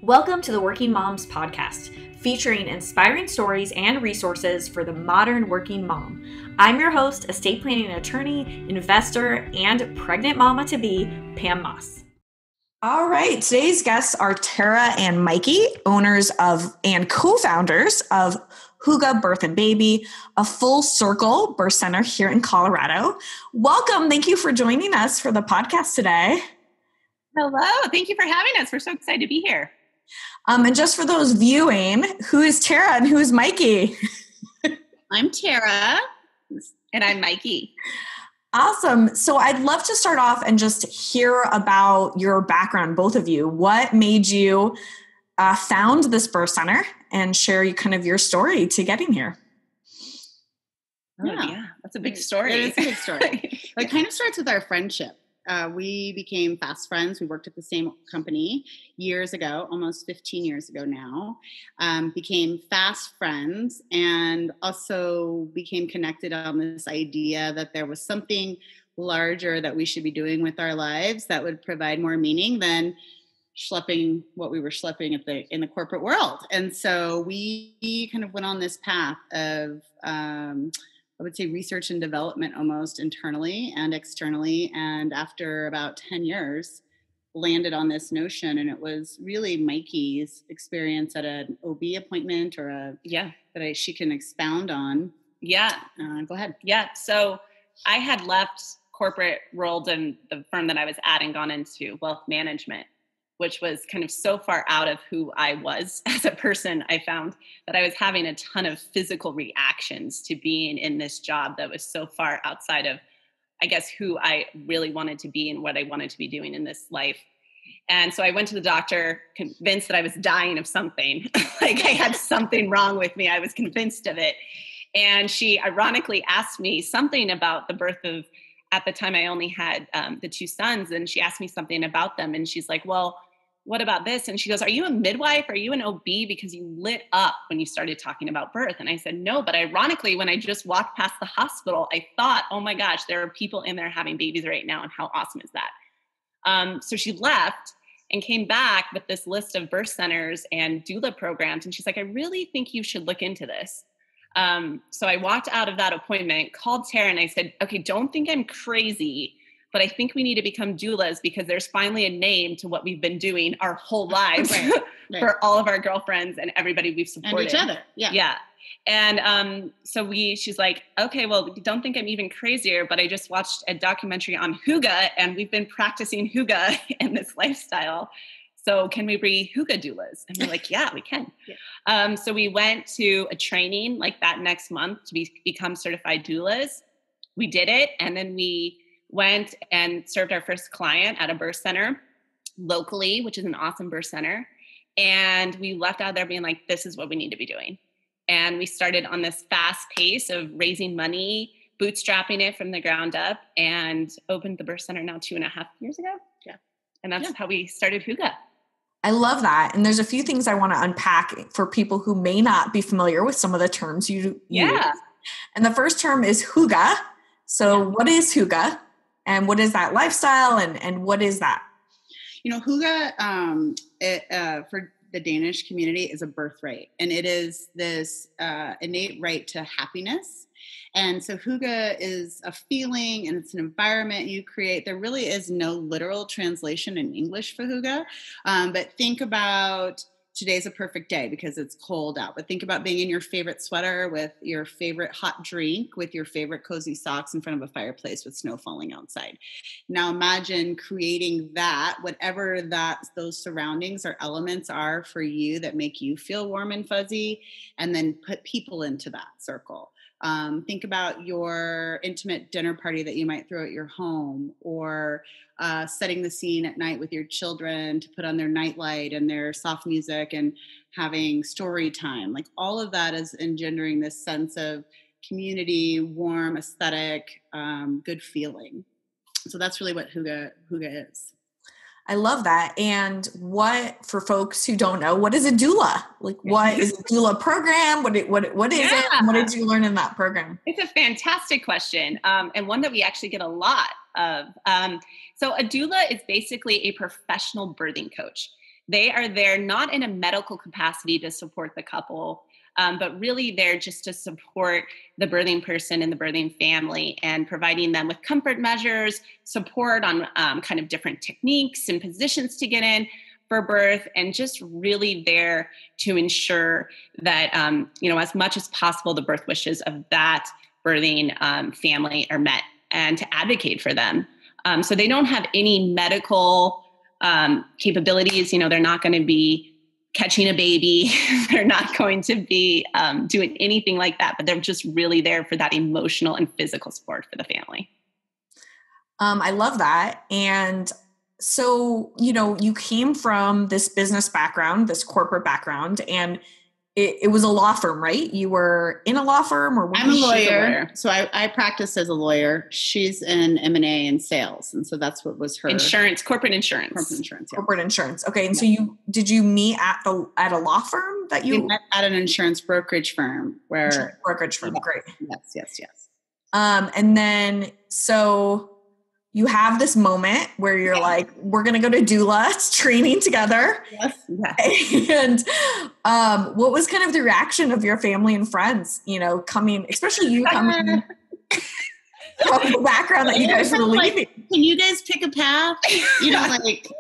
Welcome to the Working Moms Podcast, featuring inspiring stories and resources for the modern working mom. I'm your host, estate planning attorney, investor, and pregnant mama-to-be, Pam Moss. All right, today's guests are Tara and Miki, owners of and co-founders of Hygge Birth and Baby, a full circle birth center here in Colorado. Welcome. Thank you for joining us for the podcast today. Hello. Thank you for having us. We're so excited to be here. And just for those viewing, who is Tara and who is Miki? I'm Tara. And I'm Miki. Awesome. So I'd love to start off and just hear about your background, both of you. What made you found this birth center and share kind of your story to getting here? Yeah, that's a big story. It is a big story. It kind of starts with our friendship. We became fast friends. We worked at the same company years ago, almost 15 years ago now. Became fast friends and also became connected on this idea that there was something larger that we should be doing with our lives that would provide more meaning than schlepping what we were schlepping in the corporate world. And so we kind of went on this path of I would say research and development almost internally and externally. And after about 10 years, landed on this notion. And it was really Miki's experience at an OB appointment or she can expound on. Yeah. Go ahead. Yeah. So I had left corporate world and the firm that I was at and gone into wealth management, which was kind of so far out of who I was as a person. I found that I was having a ton of physical reactions to being in this job that was so far outside of, I guess, who I really wanted to be and what I wanted to be doing in this life. And so I went to the doctor, convinced that I was dying of something. Like I had something wrong with me. I was convinced of it. And she ironically asked me something about the birth of, at the time I only had the two sons. And she asked me something about them. And she's like, well, what about this? And she goes, are you a midwife? Are you an OB? Because you lit up when you started talking about birth. And I said, no, but ironically, when I just walked past the hospital, I thought, oh my gosh, there are people in there having babies right now. And how awesome is that? So she left and came back with this list of birth centers and doula programs. And she's like, I really think you should look into this. So I walked out of that appointment, called Tara, and I said, okay, don't think I'm crazy, but I think we need to become doulas because there's finally a name to what we've been doing our whole lives right. for all of our girlfriends and everybody we've supported. And each other. Yeah. Yeah. And she's like, okay, well, don't think I'm even crazier, but I just watched a documentary on Hygge and we've been practicing Hygge in this lifestyle. So can we be Hygge doulas? And we're like, yeah, we can. Yeah. So we went to a training like that next month to become certified doulas. We did it. And then we went and served our first client at a birth center locally, which is an awesome birth center. And we left out there being like, this is what we need to be doing. And we started on this fast pace of raising money, bootstrapping it from the ground up, and opened the birth center now 2.5 years ago. Yeah. And that's how we started Hygge. I love that. And there's a few things I want to unpack for people who may not be familiar with some of the terms you use. And the first term is Hygge. So what is Hygge? And what is that lifestyle? And what is that? You know, Hygge, for the Danish community, is a birthright. And it is this innate right to happiness. And so Hygge is a feeling and it's an environment you create. There really is no literal translation in English for Hygge. But think about today's a perfect day because it's cold out. But think about being in your favorite sweater with your favorite hot drink, with your favorite cozy socks in front of a fireplace with snow falling outside. Now imagine creating that, whatever those surroundings or elements are for you that make you feel warm and fuzzy, and then put people into that circle. Think about your intimate dinner party that you might throw at your home, or setting the scene at night with your children to put on their nightlight and their soft music and having story time. Like all of that is engendering this sense of community, warm, aesthetic, good feeling. So that's really what Hygge is. I love that. And for folks who don't know, what is a doula? Like, what is a doula program? What is it? And what did you learn in that program? It's a fantastic question. And one that we actually get a lot of. So a doula is basically a professional birthing coach. They are there not in a medical capacity to support the couple, but really there just to support the birthing person and the birthing family, and providing them with comfort measures, support on kind of different techniques and positions to get in for birth, and just really there to ensure that, as much as possible, the birth wishes of that birthing family are met, and to advocate for them. So they don't have any medical capabilities. They're not going to be catching a baby. They're not going to be doing anything like that, but they're just really there for that emotional and physical support for the family. I love that. And so, you came from this business background, this corporate background, and it was a law firm, right? You were in a law firm, or I'm a lawyer. So I practiced as a lawyer. She's in M&A and sales. And so that's what was her corporate insurance. Yeah. Corporate insurance. Okay. And so did you meet at a law firm that you we met at an insurance brokerage firm where brokerage firm. Great. Yes. And then, so you have this moment where you're like, we're going to go to Doula. It's training together. Yes. And what was kind of the reaction of your family and friends, coming, especially you coming from the background that you guys were leaving? Can you guys pick a path?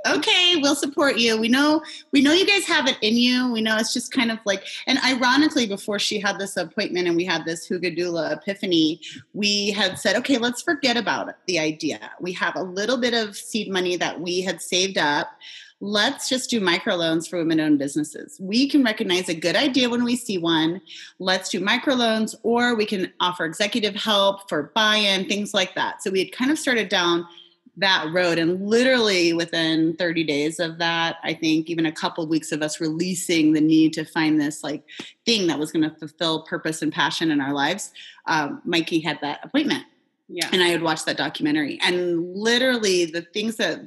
Okay, we'll support you. We know you guys have it in you. We know it's just kind of like, and ironically, before she had this appointment and we had this Hygge Doula epiphany, we had said, okay, let's forget about the idea. We have a little bit of seed money that we had saved up. Let's just do microloans for women-owned businesses. We can recognize a good idea when we see one. Let's do microloans, or we can offer executive help for buy-in, things like that. So we had kind of started down that road, and literally within 30 days of that, I think even a couple of weeks of us releasing the need to find this thing that was going to fulfill purpose and passion in our lives, Mikey had that appointment. Yeah. And I had watched that documentary, and literally the things that,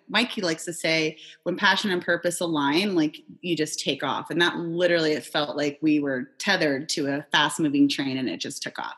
Mikey likes to say, when passion and purpose align, you just take off. And that literally, it felt like we were tethered to a fast moving train and it just took off.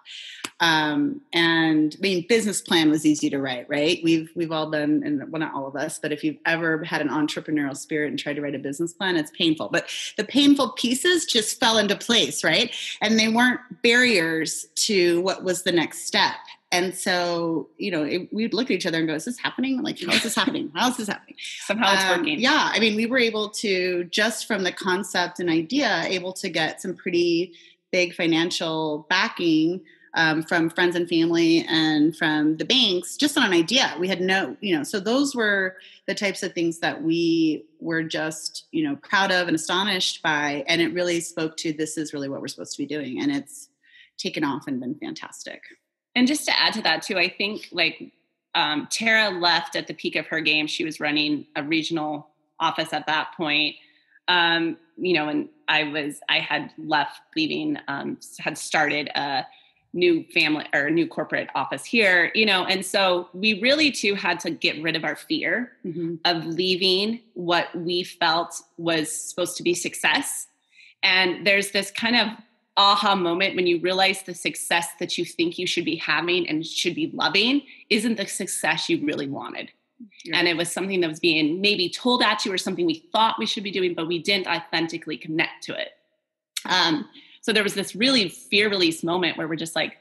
And I mean, business plan was easy to write, right? We've all done, and well, not all of us, but if you've ever had an entrepreneurial spirit and tried to write a business plan, it's painful, but the painful pieces just fell into place, right? And they weren't barriers to what was the next step. And so, we'd look at each other and go, is this happening? How is this happening? How is this happening? Somehow it's working. Yeah. I mean, we were able to, just from the concept and idea, able to get some pretty big financial backing from friends and family and from the banks, just on an idea. We had so those were the types of things that we were just, proud of and astonished by. And it really spoke to, this is really what we're supposed to be doing. And it's taken off and been fantastic. And just to add to that too, I think Tara left at the peak of her game. She was running a regional office at that point. And I had left leaving, had started a new family or new corporate office here, and so we really too had to get rid of our fear of leaving what we felt was supposed to be success. And there's this kind of aha moment when you realize the success that you think you should be having and should be loving isn't the success you really wanted. Yeah. And it was something that was being maybe told at you, or something we thought we should be doing, but we didn't authentically connect to it. So there was this really fear release moment where we're just like,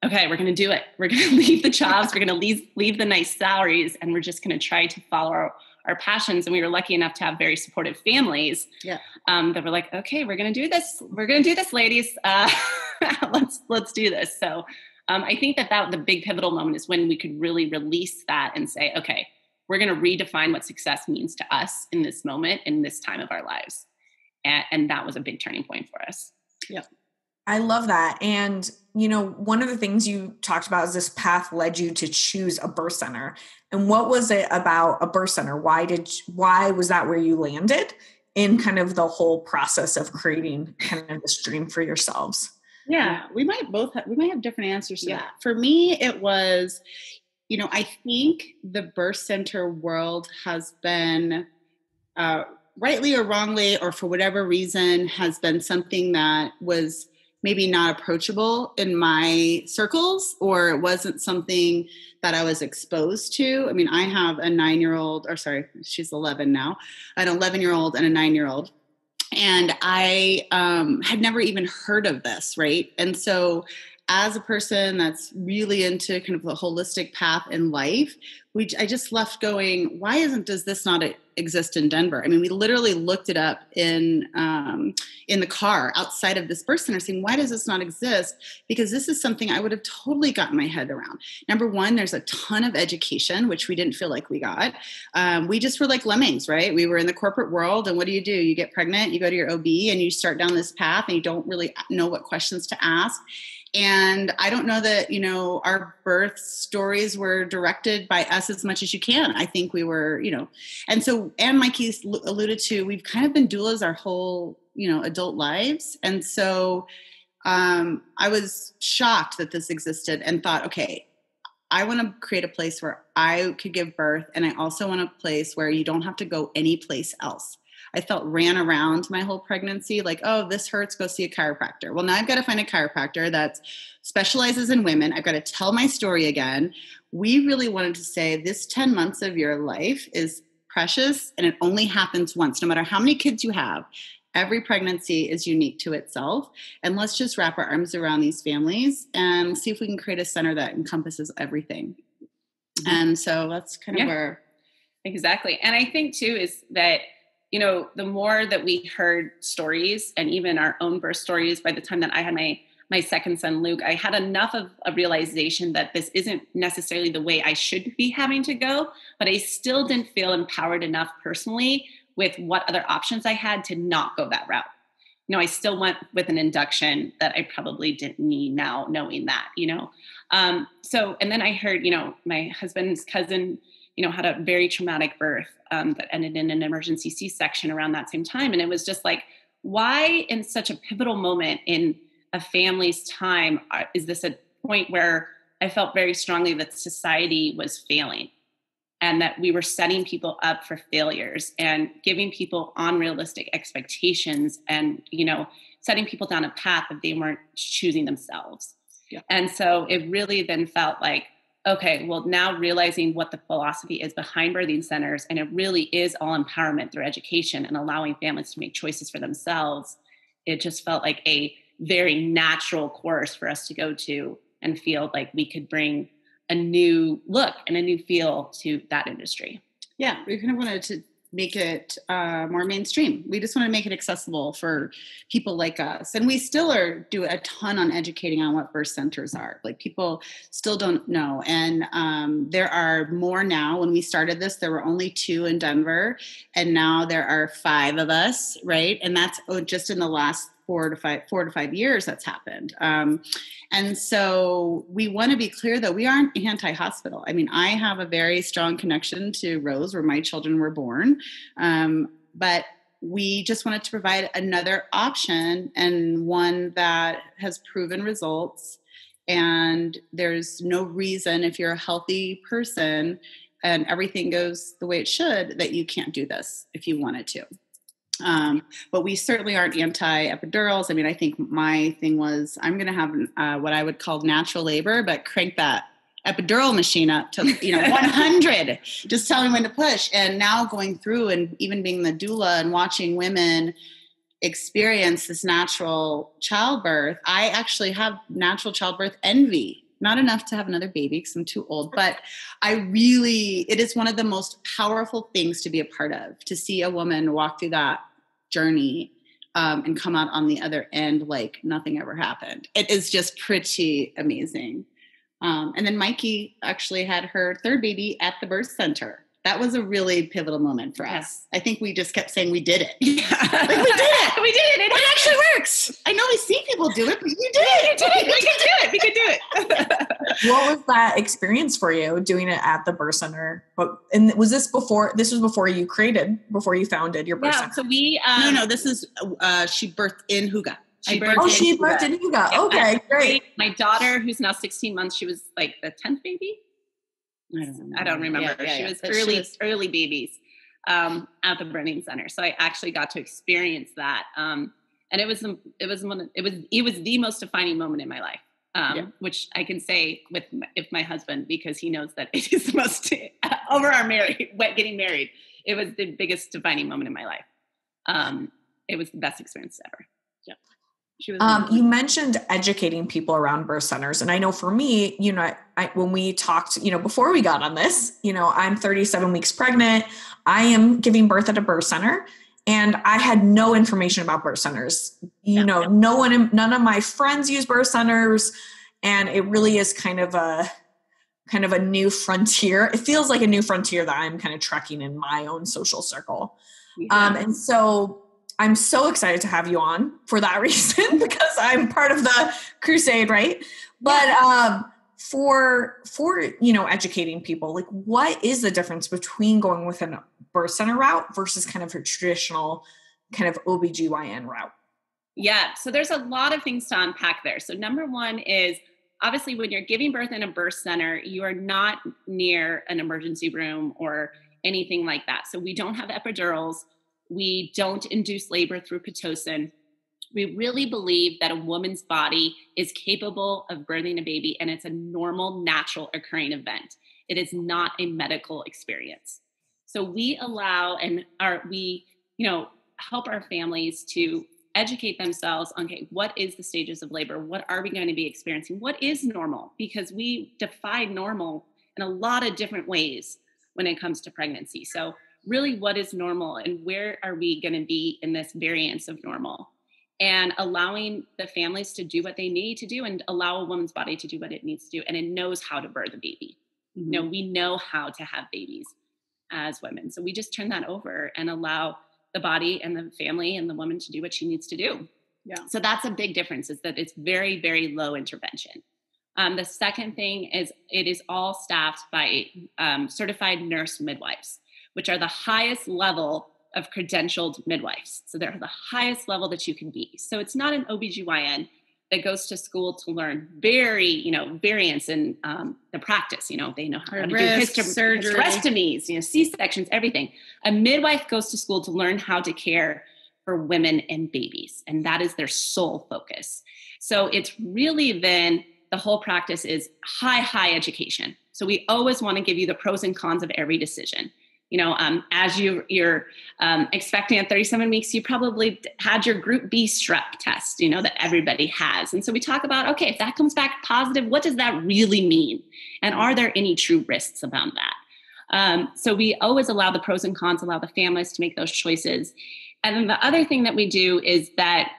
okay, we're going to do it. We're going to leave the jobs. We're going to leave the nice salaries, and we're just going to try to follow our passions. And we were lucky enough to have very supportive families that were like, okay, we're going to do this. We're going to do this, ladies. Let's do this. So I think that the big pivotal moment is when we could really release that and say, okay, we're going to redefine what success means to us in this moment, in this time of our lives. And that was a big turning point for us. Yeah. I love that. And, one of the things you talked about is this path led you to choose a birth center. And what was it about a birth center? Why was that where you landed in kind of the whole process of creating kind of this dream for yourselves? Yeah, we might have different answers to that. For me, it was, I think the birth center world has been, rightly or wrongly, or for whatever reason, has been something that was maybe not approachable in my circles, or it wasn't something that I was exposed to. I mean, I have a 9-year-old, or sorry, she's 11 now, an 11-year-old and a 9-year-old. And I had never even heard of this, right? And so as a person that's really into kind of the holistic path in life, I just left going, why does this not exist in Denver? I mean, we literally looked it up in the car outside of this birth center saying, why does this not exist? Because this is something I would have totally gotten my head around. Number one, there's a ton of education, which we didn't feel like we got. We just were like lemmings, right? We were in the corporate world, and what do? You get pregnant, you go to your OB, and you start down this path, and you don't really know what questions to ask. And I don't know that, our birth stories were directed by us as much as you can. I think we were, and so, and Mikey alluded to, we've kind of been doulas our whole, adult lives. And so I was shocked that this existed and thought, okay, I want to create a place where I could give birth. And I also want a place where you don't have to go any place else. I felt ran around my whole pregnancy, like, oh, this hurts, go see a chiropractor. Well, now I've got to find a chiropractor that specializes in women. I've got to tell my story again. We really wanted to say this 10 months of your life is precious, and it only happens once. No matter how many kids you have, every pregnancy is unique to itself. And let's just wrap our arms around these families and see if we can create a center that encompasses everything. And so that's kind of where. Exactly. And I think too is that, the more that we heard stories, and even our own birth stories, by the time that I had my second son, Luke, I had enough of a realization that this isn't necessarily the way I should be having to go, but I still didn't feel empowered enough personally with what other options I had to not go that route. I still went with an induction that I probably didn't need now, knowing that, So, and then I heard, my husband's cousin, had a very traumatic birth that ended in an emergency C-section around that same time. And it was just like, why in such a pivotal moment in a family's time is this a point where I felt very strongly that society was failing and that we were setting people up for failures and giving people unrealistic expectations and, setting people down a path that they weren't choosing themselves. Yeah. And so it really then felt like, okay, well, now realizing what the philosophy is behind birthing centers, and it really is all empowerment through education and allowing families to make choices for themselves. It just felt like a very natural course for us to go to and feel like we could bring a new look and a new feel to that industry. Yeah, we kind of wanted to make it more mainstream. We just want to make it accessible for people like us. And we still do a ton on educating on what birth centers are. Like, people still don't know. And there are more now. When we started this, there were only 2 in Denver. And now there are 5 of us, right? And that's just in the last 4 to 5 years that's happened. And so we want to be clear, though, we aren't anti-hospital. I mean, I have a very strong connection to Rose, where my children were born. But we just wanted to provide another option, and one that has proven results. And there's no reason, if you're a healthy person and everything goes the way it should, that you can't do this if you wanted to. But we certainly aren't anti-epidurals. I mean, I think my thing was, I'm going to have what I would call natural labor, but crank that epidural machine up to 100. Just tell me when to push. And now going through and even being the doula and watching women experience this natural childbirth, I actually have natural childbirth envy. Not enough to have another baby because I'm too old, but it is one of the most powerful things to be a part of, to see a woman walk through that journey and come out on the other end like nothing ever happened. It is just pretty amazing. And then Mikey actually had her 3rd baby at the birth center. That was a really pivotal moment for us. I think we just kept saying we did it. Yeah. Like, we did it. We did it. It actually works. I know we see people do it, but you did it. You did it. We can do it. We can do it. What was that experience for you, doing it at the birth center? And was this before you founded your birth center? So we, no, this is, she birthed in Hygge. She birthed in Hygge. Yeah. Okay, great. My daughter, who's now 16 months, she was like the 10th baby. I don't remember. She was early babies at the birthing center. So I actually got to experience that. And And it was the most defining moment in my life, which I can say with my husband, because he knows that it is the most over our getting married. It was the biggest defining moment in my life. It was the best experience ever. Yeah. You mentioned educating people around birth centers. And I know for me, when we talked, before we got on this, I'm 37 weeks pregnant. I am giving birth at a birth center, and I had no information about birth centers. None of my friends use birth centers. And it really is kind of a new frontier. It feels like a new frontier that I'm kind of trekking in my own social circle. Yeah. And so I'm so excited to have you on for that reason, because I'm part of the crusade, right? But for educating people, like, what is the difference between going with a birth center route versus kind of a traditional kind of OBGYN route? Yeah, so there's a lot of things to unpack there. So number one is, obviously, when you're giving birth in a birth center, you are not near an emergency room or anything like that. So we don't have epidurals. We don't induce labor through Pitocin. We really believe that a woman's body is capable of birthing a baby, and it's a normal, natural occurring event. It is not a medical experience. So we allow we help our families to educate themselves on, okay, what is the stages of labor? What are we going to be experiencing? What is normal? Because we define normal in a lot of different ways when it comes to pregnancy. So really, what is normal, and where are we going to be in this variance of normal? And allowing the families to do what they need to do, and allow a woman's body to do what it needs to do. And it knows how to birth a baby. Mm-hmm. We know how to have babies as women. So we just turn that over and allow the body and the family and the woman to do what she needs to do. Yeah. So that's a big difference, is that it's very, very low intervention. The second thing is, it is all staffed by certified nurse midwives, which are the highest level of credentialed midwives. So they're the highest level that you can be. So it's not an OBGYN that goes to school to learn variance in the practice. They know how to do hysterectomies, C-sections, everything. A midwife goes to school to learn how to care for women and babies. And that is their sole focus. So it's really then, the whole practice is high education. So we always want to give you the pros and cons of every decision. As you're expecting at 37 weeks, you probably had your group B strep test, that everybody has. And so we talk about, okay, if that comes back positive, what does that really mean? And are there any true risks about that? So we always allow the pros and cons, allow the families to make those choices. And then the other thing that we do is that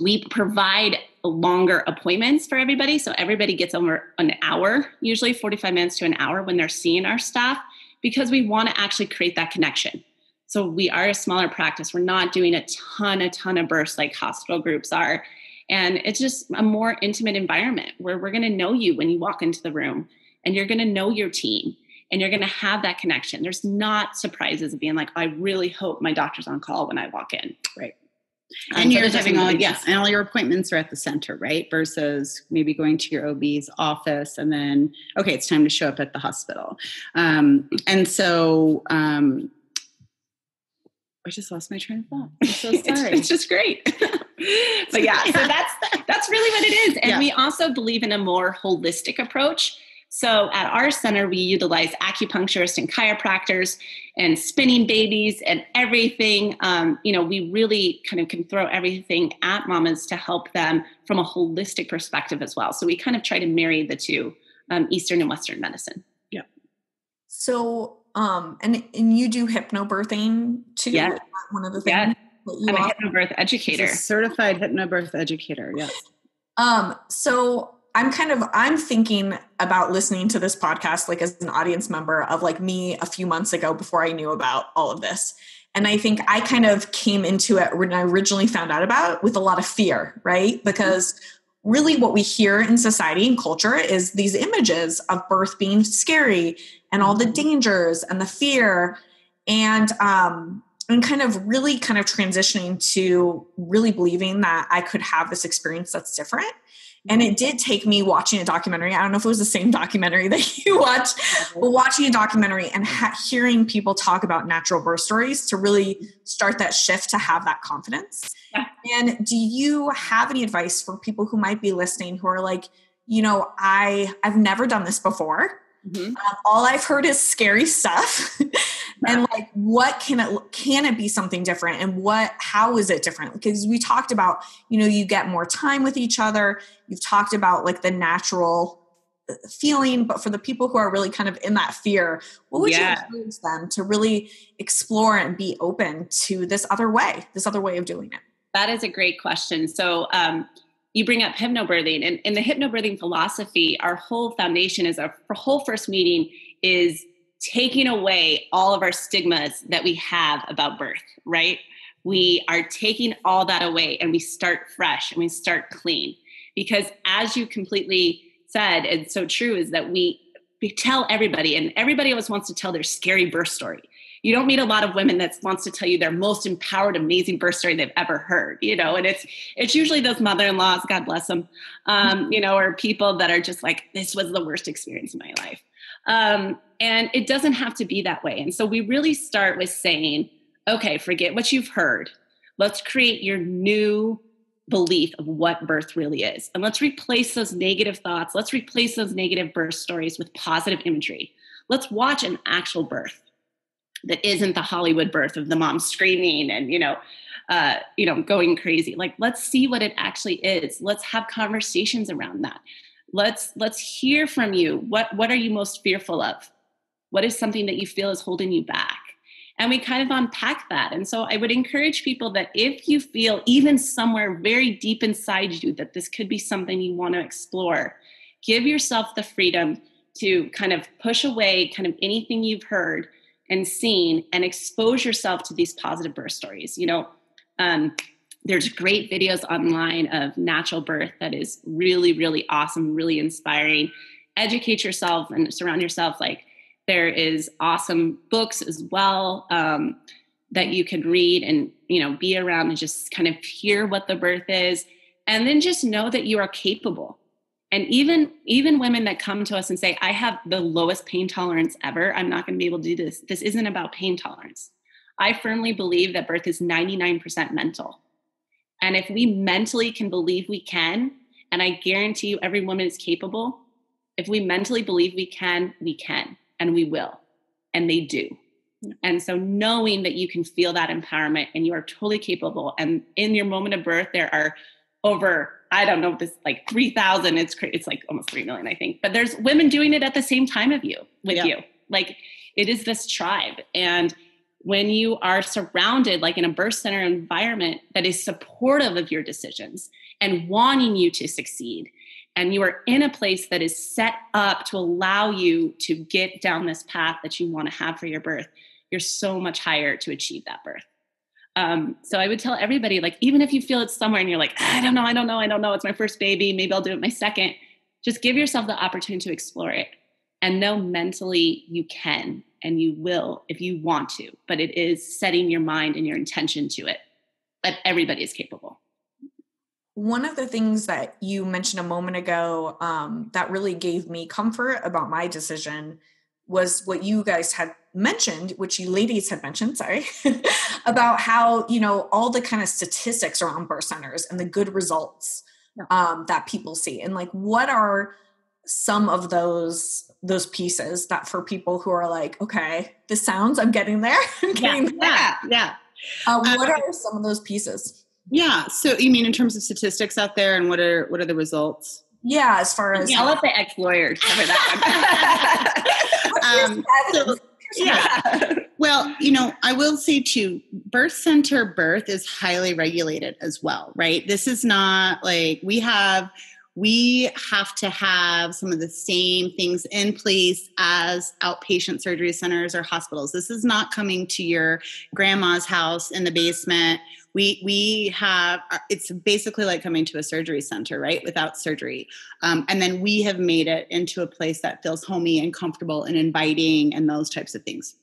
we provide longer appointments for everybody. So everybody gets over an hour, usually 45 minutes to an hour, when they're seeing our staff, because we want to actually create that connection. So we are a smaller practice. We're not doing a ton of births like hospital groups are. And it's just a more intimate environment where we're going to know you when you walk into the room, and you're going to know your team, and you're going to have that connection. There's not surprises of being like, I really hope my doctor's on call when I walk in. Right. And you're having and all your appointments are at the center, right? Versus maybe going to your OB's office and then, okay, it's time to show up at the hospital. And so I just lost my train of thought. I'm so sorry. It's just great. But yeah, so that's really what it is. And we also believe in a more holistic approach. So at our center, we utilize acupuncturists and chiropractors and spinning babies and everything. We really kind of can throw everything at mamas to help them from a holistic perspective as well. So we kind of try to marry the two, Eastern and Western medicine. Yeah. So, and you do hypnobirthing too? Yeah. One of the things. I'm a hypnobirth educator. She's a certified hypnobirth educator. Yes. So I'm thinking about listening to this podcast, like as an audience member of like me a few months ago before I knew about all of this. And I think I kind of came into it when I originally found out about it with a lot of fear, right? Because really what we hear in society and culture is these images of birth being scary and all the dangers and the fear, and kind of transitioning to really believing that I could have this experience that's different. And it did take me watching a documentary. I don't know if it was the same documentary that you watched, but watching a documentary and hearing people talk about natural birth stories to really start that shift to have that confidence. Yeah. And do you have any advice for people who might be listening who are like, I've never done this before. Mm-hmm. All I've heard is scary stuff. And like, what can it be something different? And how is it different? Because we talked about, you get more time with each other. You've talked about like the natural feeling, but for the people who are really kind of in that fear, what would you encourage them to really explore and be open to this other way of doing it? That is a great question. So, you bring up hypnobirthing, and in the hypnobirthing philosophy, our whole foundation is our whole first meeting is taking away all of our stigmas that we have about birth, right? We are taking all that away and we start fresh and we start clean. Because as you completely said, and so true, is that we tell everybody, and everybody always wants to tell their scary birth story. You don't meet a lot of women that wants to tell you their most empowered, amazing birth story they've ever heard, and it's usually those mother-in-laws, God bless them, or people that are just like, this was the worst experience of my life. And it doesn't have to be that way. And so we really start with saying, okay, forget what you've heard. Let's create your new belief of what birth really is. And let's replace those negative thoughts. Let's replace those negative birth stories with positive imagery. Let's watch an actual birth that isn't the Hollywood birth of the mom screaming and, going crazy. Like, let's see what it actually is. Let's have conversations around that. Let's hear from you. What are you most fearful of? What is something that you feel is holding you back? And we kind of unpack that. And so I would encourage people that if you feel even somewhere very deep inside you that this could be something you want to explore, give yourself the freedom to kind of push away kind of anything you've heard and seen and expose yourself to these positive birth stories. There's great videos online of natural birth that is really, really awesome, really inspiring. Educate yourself and surround yourself. Like, there is awesome books as well that you can read and, be around and just kind of hear what the birth is. And then just know that you are capable. And even women that come to us and say, I have the lowest pain tolerance ever, I'm not going to be able to do this. This isn't about pain tolerance. I firmly believe that birth is 99% mental. And if we mentally can believe we can, and I guarantee you every woman is capable, if we mentally believe we can, and we will, and they do. And so knowing that you can feel that empowerment and you are totally capable, and in your moment of birth, there are over, I don't know, this like 3,000, it's like almost 3 million, I think, but there's women doing it at the same time with you. Like, it is this tribe. And when you are surrounded, like in a birth center environment that is supportive of your decisions and wanting you to succeed, and you are in a place that is set up to allow you to get down this path that you want to have for your birth, you're so much higher to achieve that birth. So I would tell everybody, like, even if you feel it's somewhere and you're like, I don't know, it's my first baby, maybe I'll do it my second, just give yourself the opportunity to explore it and know mentally you can and you will if you want to, but it is setting your mind and your intention to it. But everybody is capable. One of the things that you mentioned a moment ago that really gave me comfort about my decision was what you guys had mentioned, which you ladies had mentioned, about how, all the kind of statistics around birth centers and the good results that people see. And like, what are some of those pieces that for people who are like, okay, this sounds, I'm getting there. Yeah. What are some of those pieces? Yeah. So you mean in terms of statistics out there, and what are the results? Yeah, as far as I'll let the ex-lawyer cover that one. Well, I will say too, birth center birth is highly regulated as well, right? This is not like we have to have some of the same things in place as outpatient surgery centers or hospitals. This is not coming to your grandma's house in the basement. We have, it's basically like coming to a surgery center, right? Without surgery. And then we have made it into a place that feels homey and comfortable and inviting and those types of things.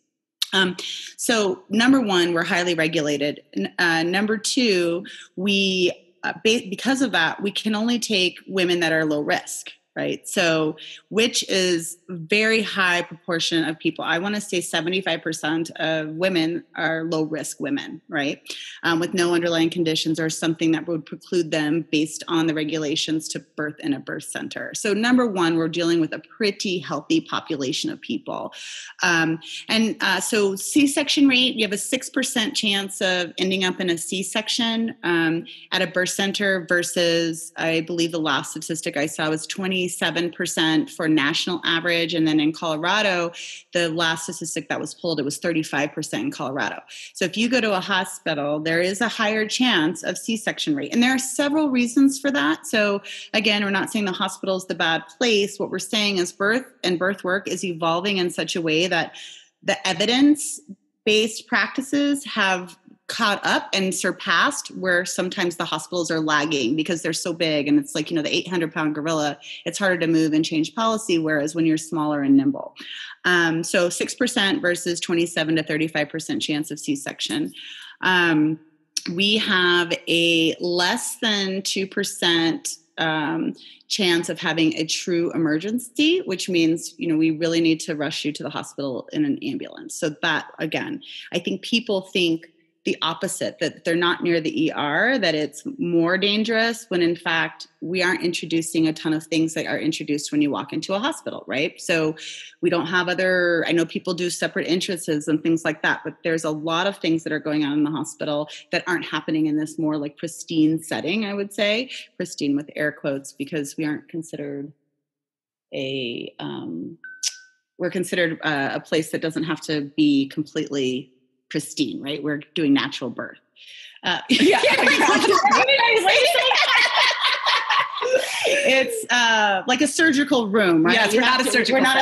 So number one, we're highly regulated. Number two, we because of that, we can only take women that are low risk, right? So, which is a very high proportion of people. I want to say 75% of women are low risk women, right? With no underlying conditions or something that would preclude them based on the regulations to birth in a birth center. So number one, we're dealing with a pretty healthy population of people. So C-section rate, you have a 6% chance of ending up in a C-section at a birth center versus, I believe the last statistic I saw was 27% for national average. And then in Colorado, the last statistic that was pulled, it was 35% in Colorado. So if you go to a hospital, there is a higher chance of C-section rate. And there are several reasons for that. So again, we're not saying the hospital is the bad place. What we're saying is birth and birth work is evolving in such a way that the evidence-based practices have caught up and surpassed where sometimes the hospitals are lagging because they're so big and it's like, the 800-pound gorilla, it's harder to move and change policy, whereas when you're smaller and nimble. So 6% versus 27 to 35% chance of C-section. We have a less than 2% chance of having a true emergency, which means, we really need to rush you to the hospital in an ambulance. So that, again, I think people think the opposite, that they're not near the ER, that it's more dangerous, when in fact, we aren't introducing a ton of things that are introduced when you walk into a hospital, right? So we don't have I know people do separate entrances and things like that, but there's a lot of things that are going on in the hospital that aren't happening in this more like pristine setting, I would say, pristine with air quotes, because we aren't considered we're considered a place that doesn't have to be completely pristine, right? We're doing natural birth. It's like a surgical room, right? Yes, we're not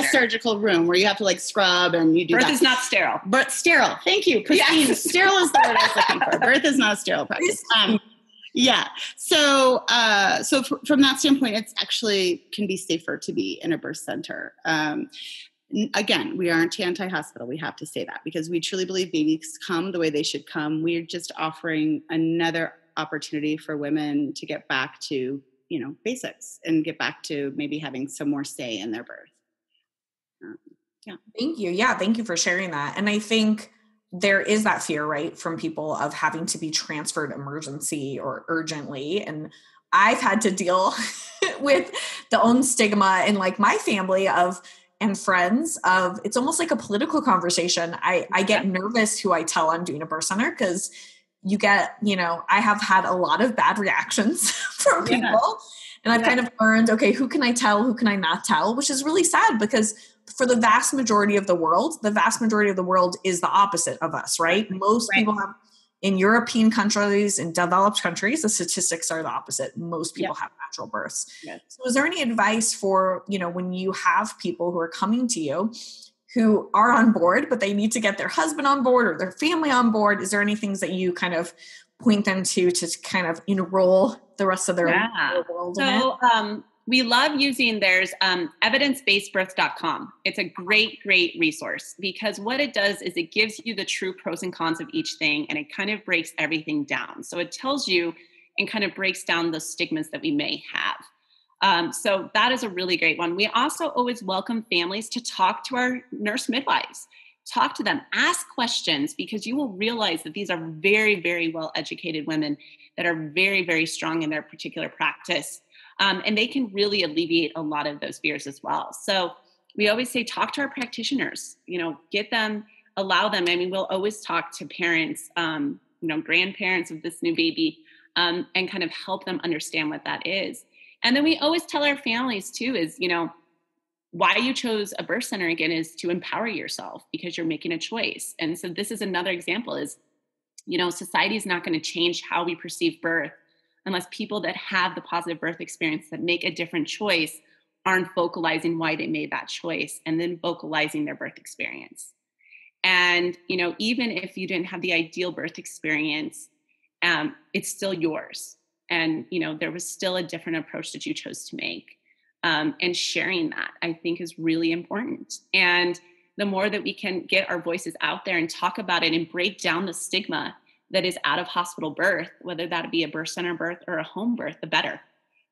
a surgical room where you have to like scrub and you do birth that. Birth is not sterile. But sterile. Thank you, Christine. Yes. Sterile is the word I was looking for. Birth is not a sterile practice. Yeah. So from that standpoint, it's actually can be safer to be in a birth center. Again, we aren't anti-hospital. We have to say that because we truly believe babies come the way they should come. We're just offering another opportunity for women to get back to, basics and get back to maybe having some more say in their birth. Yeah. Thank you. Yeah. Thank you for sharing that. And I think there is that fear, right, from people of having to be transferred emergency or urgently. And I've had to deal with the own stigma in like my family and friends of, it's almost like a political conversation. I get nervous who I tell I'm doing a birth center because you get, I have had a lot of bad reactions from people. And I've kind of learned, okay, who can I tell? Who can I not tell? Which is really sad because for the vast majority of the world is the opposite of us, right? Most people have, in European countries, in developed countries, the statistics are the opposite. Most people have natural births. Yes. So is there any advice for, when you have people who are coming to you who are on board, but they need to get their husband on board or their family on board? Is there any things that you kind of point them to kind of enroll the rest of their world in it? We love using evidencebasedbirth.com. It's a great resource because what it does is it gives you the true pros and cons of each thing and it kind of breaks everything down. So it tells you and kind of breaks down the stigmas that we may have. So that is a really great one. We also always welcome families to talk to our nurse midwives. Talk to them, ask questions, because you will realize that these are very, very well-educated women that are very, very strong in their particular practice. And they can really alleviate a lot of those fears as well. So we always say, talk to our practitioners, allow them. I mean, we'll always talk to parents, grandparents of this new baby, and kind of help them understand what that is. And then we always tell our families too, is, why you chose a birth center again is to empower yourself because you're making a choice. And so this is another example is, society is not going to change how we perceive birth unless people that have the positive birth experience that make a different choice aren't vocalizing why they made that choice and then vocalizing their birth experience. And, even if you didn't have the ideal birth experience, it's still yours. And, there was still a different approach that you chose to make. And sharing that, I think, is really important. And the more that we can get our voices out there and talk about it and break down the stigma, that is out of hospital birth, whether that be a birth center birth or a home birth, the better.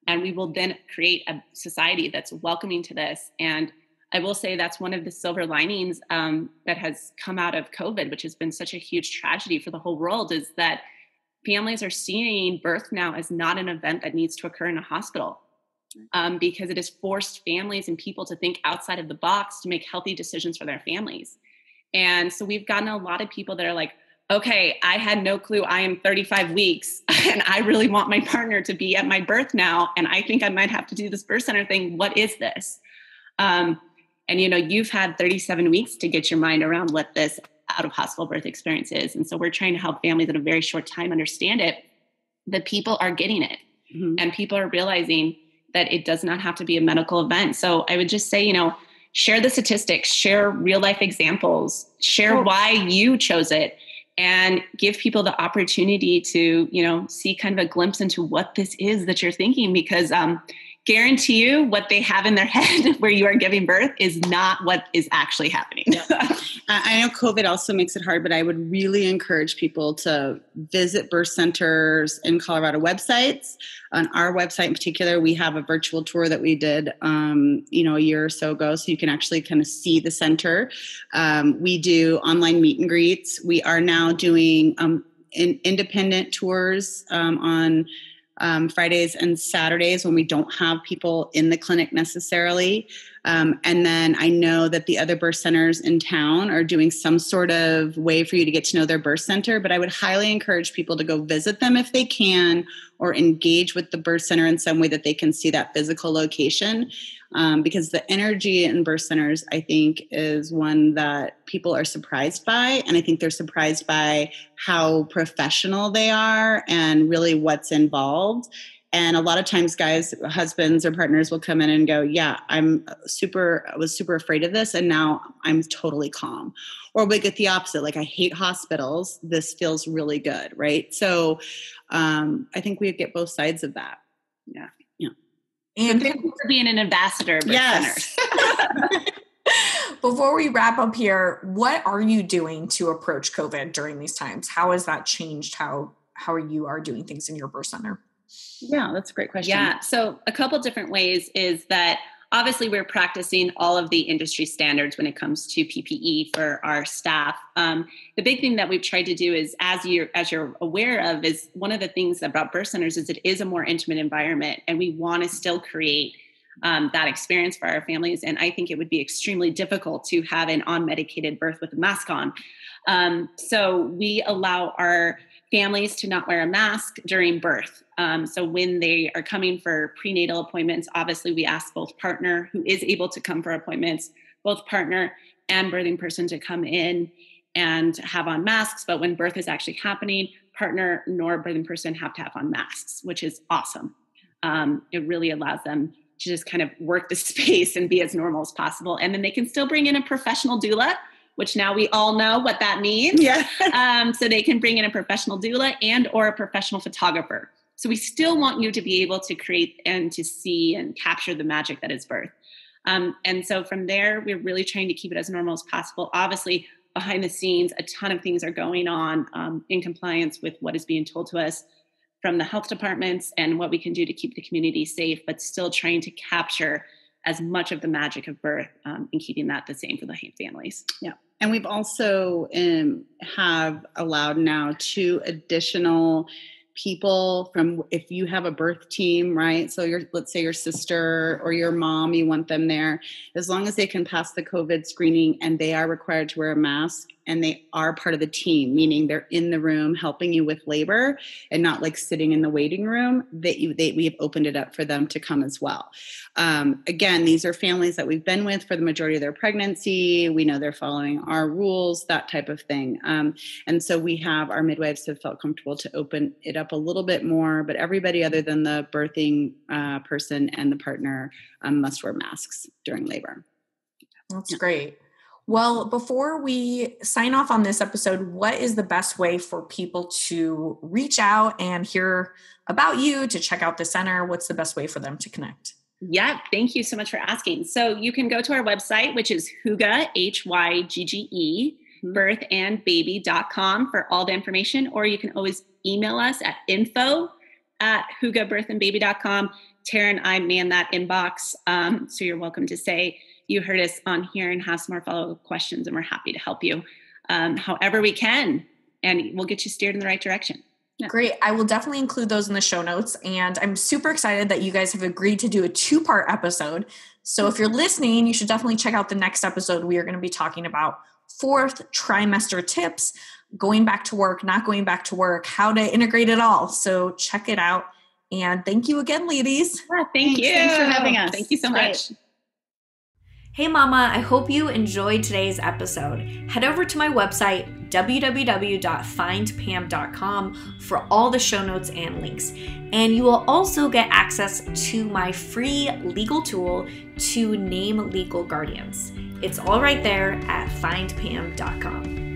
And we will then create a society that's welcoming to this. And I will say that's one of the silver linings that has come out of COVID, which has been such a huge tragedy for the whole world, is that families are seeing birth now as not an event that needs to occur in a hospital, because it has forced families and people to think outside of the box to make healthy decisions for their families. And so we've gotten a lot of people that are like, okay, I had no clue. I am 35 weeks and I really want my partner to be at my birth now. And I think I might have to do this birth center thing. What is this? And, you've had 37 weeks to get your mind around what this out of hospital birth experience is. And so we're trying to help families in a very short time understand it, that people are getting it. Mm-hmm. And people are realizing that it does not have to be a medical event. So I would just say, share the statistics, share real life examples, share why you chose it, and give people the opportunity to, see kind of a glimpse into what this is that you're thinking, because guarantee you what they have in their head where you are giving birth is not what is actually happening. I know COVID also makes it hard, but I would really encourage people to visit birth centers in Colorado websites. On our website in particular, we have a virtual tour that we did, a year or so ago. So you can actually kind of see the center. We do online meet and greets. We are now doing independent tours on Fridays and Saturdays when we don't have people in the clinic necessarily. And then I know that the other birth centers in town are doing some sort of way for you to get to know their birth center, but I would highly encourage people to go visit them if they can, or engage with the birth center in some way that they can see that physical location. Because the energy in birth centers, I think, is one that people are surprised by. And I think they're surprised by how professional they are and really what's involved. And a lot of times guys, husbands or partners will come in and go, yeah, I was super afraid of this. And now I'm totally calm. Or we get the opposite. Like, I hate hospitals. This feels really good. Right. So I think we get both sides of that. Yeah. And thank you for being an ambassador of birth centers. Before we wrap up here, what are you doing to approach COVID during these times? How has that changed how you are doing things in your birth center? Yeah, that's a great question. Yeah. So a couple different ways is that obviously we're practicing all of the industry standards when it comes to PPE for our staff. The big thing that we've tried to do is, as you're aware of, is one of the things about birth centers is it is a more intimate environment, and we want to still create that experience for our families. And I think it would be extremely difficult to have an unmedicated birth with a mask on. So we allow our families to not wear a mask during birth. So when they are coming for prenatal appointments, obviously we ask both partner, who is able to come for appointments, both partner and birthing person to come in and have on masks. But when birth is actually happening, partner nor birthing person have to have on masks, which is awesome. It really allows them to just kind of work the space and be as normal as possible. And then they can still bring in a professional doula, which now we all know what that means. Yeah. So they can bring in a professional doula and or a professional photographer. So we still want you to be able to create and to see and capture the magic that is birth. And so from there, we're really trying to keep it as normal as possible. Obviously, behind the scenes, a ton of things are going on in compliance with what is being told to us from the health departments and what we can do to keep the community safe, but still trying to capture as much of the magic of birth and keeping that the same for the families. Yeah. And we've also have allowed now 2 additional people from, if you have a birth team, right? So let's say your sister or your mom, you want them there, as long as they can pass the COVID screening and they are required to wear a mask and they are part of the team, meaning they're in the room helping you with labor and not like sitting in the waiting room, we have opened it up for them to come as well. Again, these are families that we've been with for the majority of their pregnancy. We know they're following our rules, that type of thing. And so we have our midwives have felt comfortable to open it up a little bit more, but everybody other than the birthing person and the partner must wear masks during labor. That's great. Well, before we sign off on this episode, what is the best way for people to reach out and hear about you, to check out the center? What's the best way for them to connect? Yeah, thank you so much for asking. So you can go to our website, which is Hygge, Hygge, hyggebirthandbaby.com for all the information, or you can always email us at info@hyggebirthandbaby.com. Tara and I man that inbox. So you're welcome to say you heard us on here and have some more follow-up questions, and we're happy to help you however we can, and we'll get you steered in the right direction. Yeah. Great. I will definitely include those in the show notes. And I'm super excited that you guys have agreed to do a 2-part episode. So if you're listening, you should definitely check out the next episode. We are going to be talking about 4th trimester tips, going back to work, not going back to work, how to integrate it all. So check it out. And thank you again, ladies. Yeah, thank you. Thanks for having us. Thank you so much. Hey mama, I hope you enjoyed today's episode. Head over to my website, www.findpam.com, for all the show notes and links. And you will also get access to my free legal tool to name legal guardians. It's all right there at findpam.com.